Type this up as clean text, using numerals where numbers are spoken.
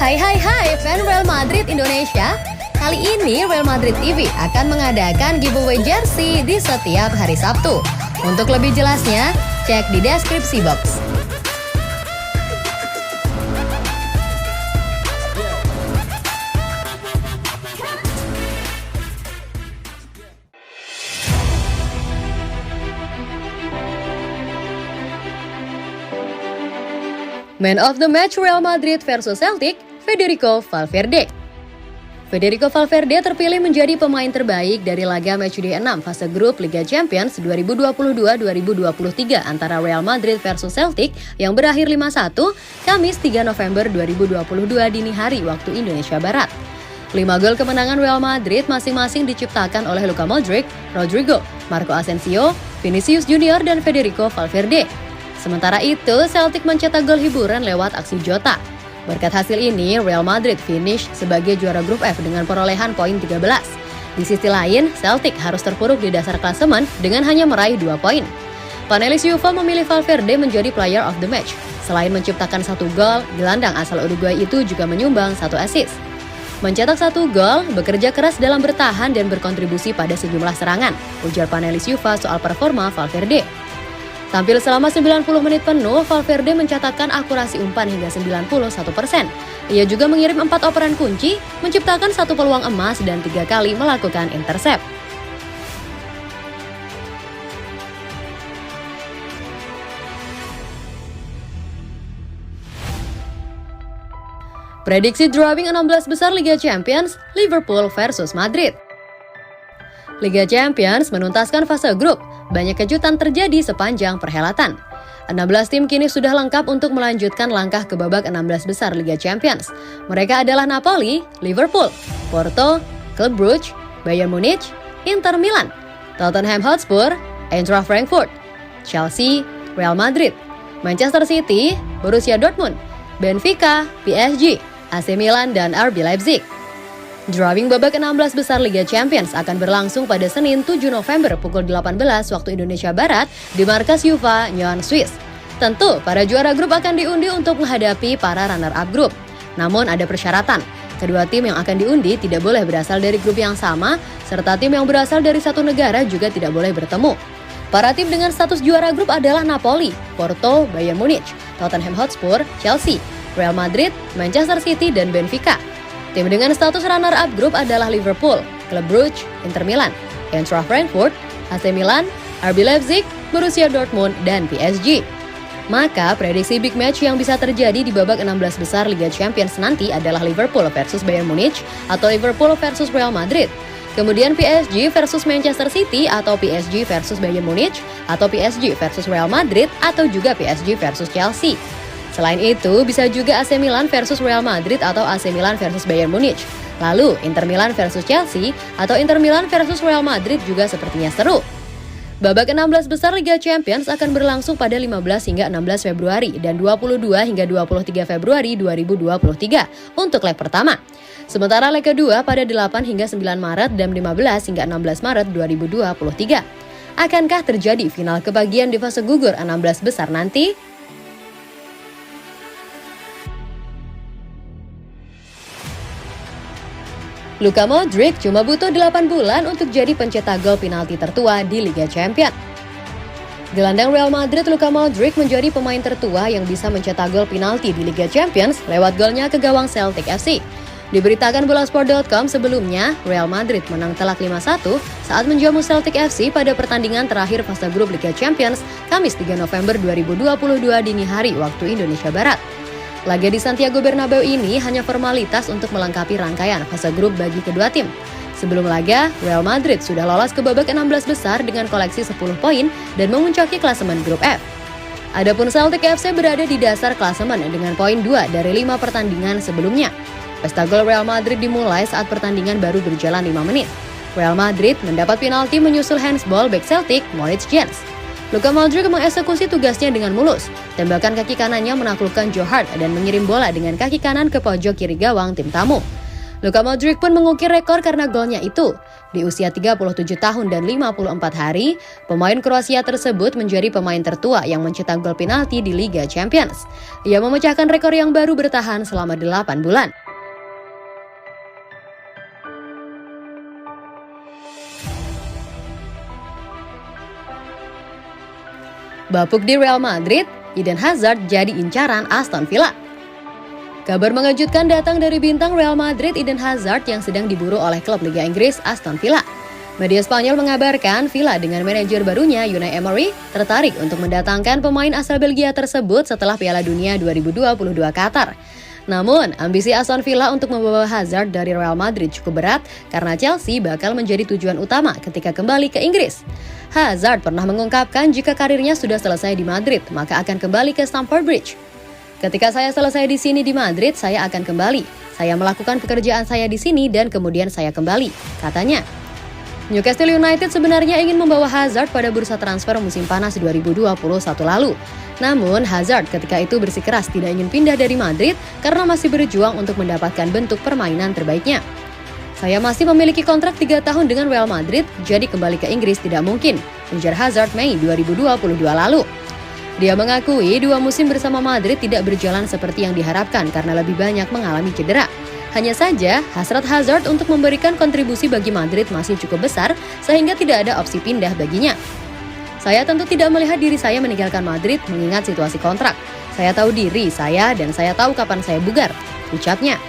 Hai fan Real Madrid Indonesia. Kali ini Real Madrid TV akan mengadakan giveaway jersey di setiap hari Sabtu. Untuk lebih jelasnya, cek di deskripsi box. Man of the match Real Madrid versus Celtic, Federico Valverde. Federico Valverde terpilih menjadi pemain terbaik dari laga matchday 6 fase grup Liga Champions 2022-2023 antara Real Madrid versus Celtic yang berakhir 5-1 Kamis 3 November 2022 dini hari waktu Indonesia Barat. 5 gol kemenangan Real Madrid masing-masing diciptakan oleh Luka Modric, Rodrygo, Marco Asensio, Vinicius Junior, dan Federico Valverde. Sementara itu, Celtic mencetak gol hiburan lewat aksi Jota. Berkat hasil ini, Real Madrid finish sebagai juara grup F dengan perolehan poin 13. Di sisi lain, Celtic harus terpuruk di dasar klasemen dengan hanya meraih 2 poin. Panelis UEFA memilih Valverde menjadi player of the match. Selain menciptakan 1 gol, gelandang asal Uruguay itu juga menyumbang 1 assist. Mencetak 1 gol, bekerja keras dalam bertahan dan berkontribusi pada sejumlah serangan, ujar panelis UEFA soal performa Valverde. Tampil selama 90 menit penuh, Valverde mencatatkan akurasi umpan hingga 91%. Ia juga mengirim 4 operan kunci, menciptakan 1 peluang emas dan 3 kali melakukan intercept. Prediksi drawing 16 besar Liga Champions, Liverpool versus Madrid. Liga Champions menuntaskan fase grup. Banyak kejutan terjadi sepanjang perhelatan. 16 tim kini sudah lengkap untuk melanjutkan langkah ke babak 16 besar Liga Champions. Mereka adalah Napoli, Liverpool, Porto, Club Brugge, Bayern Munich, Inter Milan, Tottenham Hotspur, Eintracht Frankfurt, Chelsea, Real Madrid, Manchester City, Borussia Dortmund, Benfica, PSG, AC Milan, dan RB Leipzig. Drawing babak 16 besar Liga Champions akan berlangsung pada Senin 7 November pukul 18 waktu Indonesia Barat di markas UEFA Nyon, Swiss. Tentu, para juara grup akan diundi untuk menghadapi para runner-up grup. Namun ada persyaratan. Kedua tim yang akan diundi tidak boleh berasal dari grup yang sama, serta tim yang berasal dari satu negara juga tidak boleh bertemu. Para tim dengan status juara grup adalah Napoli, Porto, Bayern Munich, Tottenham Hotspur, Chelsea, Real Madrid, Manchester City, dan Benfica. Tim dengan status runner-up grup adalah Liverpool, Club Brugge, Inter Milan, Eintracht Frankfurt, AC Milan, RB Leipzig, Borussia Dortmund, dan PSG. Maka prediksi big match yang bisa terjadi di babak 16 besar Liga Champions nanti adalah Liverpool versus Bayern Munich atau Liverpool versus Real Madrid. Kemudian PSG versus Manchester City atau PSG versus Bayern Munich atau PSG versus Real Madrid atau juga PSG versus Chelsea. Selain itu, bisa juga AC Milan versus Real Madrid atau AC Milan versus Bayern Munich. Lalu, Inter Milan versus Chelsea atau Inter Milan versus Real Madrid juga sepertinya seru. Babak 16 besar Liga Champions akan berlangsung pada 15 hingga 16 Februari dan 22 hingga 23 Februari 2023 untuk leg pertama. Sementara leg kedua pada 8 hingga 9 Maret dan 15 hingga 16 Maret 2023. Akankah terjadi final kebagian di fase gugur 16 besar nanti? Luka Modric cuma butuh 8 bulan untuk jadi pencetak gol penalti tertua di Liga Champions. Gelandang Real Madrid Luka Modric menjadi pemain tertua yang bisa mencetak gol penalti di Liga Champions lewat golnya ke gawang Celtic FC. Diberitakan Bolasport.com sebelumnya, Real Madrid menang telak 5-1 saat menjamu Celtic FC pada pertandingan terakhir fase grup Liga Champions Kamis 3 November 2022 dini hari waktu Indonesia Barat. Laga di Santiago Bernabeu ini hanya formalitas untuk melengkapi rangkaian fase grup bagi kedua tim. Sebelum laga, Real Madrid sudah lolos ke babak 16 besar dengan koleksi 10 poin dan memuncaki klasemen grup F. Adapun Celtic FC berada di dasar klasemen dengan poin 2 dari 5 pertandingan sebelumnya. Pesta gol Real Madrid dimulai saat pertandingan baru berjalan 5 menit. Real Madrid mendapat penalti menyusul handsball back Celtic, Moritz Jens. Luka Modric mengeksekusi tugasnya dengan mulus. Tembakan kaki kanannya menaklukkan Joe Hart dan mengirim bola dengan kaki kanan ke pojok kiri gawang tim tamu. Luka Modric pun mengukir rekor karena golnya itu. Di usia 37 tahun dan 54 hari, pemain Kroasia tersebut menjadi pemain tertua yang mencetak gol penalti di Liga Champions. Ia memecahkan rekor yang baru bertahan selama 8 bulan. Bapuk di Real Madrid, Eden Hazard jadi incaran Aston Villa. Kabar mengejutkan datang dari bintang Real Madrid Eden Hazard yang sedang diburu oleh klub Liga Inggris Aston Villa. Media Spanyol mengabarkan Villa dengan manajer barunya Unai Emery tertarik untuk mendatangkan pemain asal Belgia tersebut setelah Piala Dunia 2022 Qatar. Namun, ambisi Aston Villa untuk membawa Hazard dari Real Madrid cukup berat karena Chelsea bakal menjadi tujuan utama ketika kembali ke Inggris. Hazard pernah mengungkapkan jika karirnya sudah selesai di Madrid, maka akan kembali ke Stamford Bridge. Ketika saya selesai di sini di Madrid, saya akan kembali. Saya melakukan pekerjaan saya di sini dan kemudian saya kembali, katanya. Newcastle United sebenarnya ingin membawa Hazard pada bursa transfer musim panas 2021 lalu. Namun, Hazard ketika itu bersikeras tidak ingin pindah dari Madrid karena masih berjuang untuk mendapatkan bentuk permainan terbaiknya. Saya masih memiliki kontrak 3 tahun dengan Real Madrid, jadi kembali ke Inggris tidak mungkin, ujar Hazard Mei 2022 lalu. Dia mengakui 2 musim bersama Madrid tidak berjalan seperti yang diharapkan karena lebih banyak mengalami cedera. Hanya saja, hasrat Hazard untuk memberikan kontribusi bagi Madrid masih cukup besar sehingga tidak ada opsi pindah baginya. Saya tentu tidak melihat diri saya meninggalkan Madrid mengingat situasi kontrak. Saya tahu diri saya dan saya tahu kapan saya bugar, ucapnya.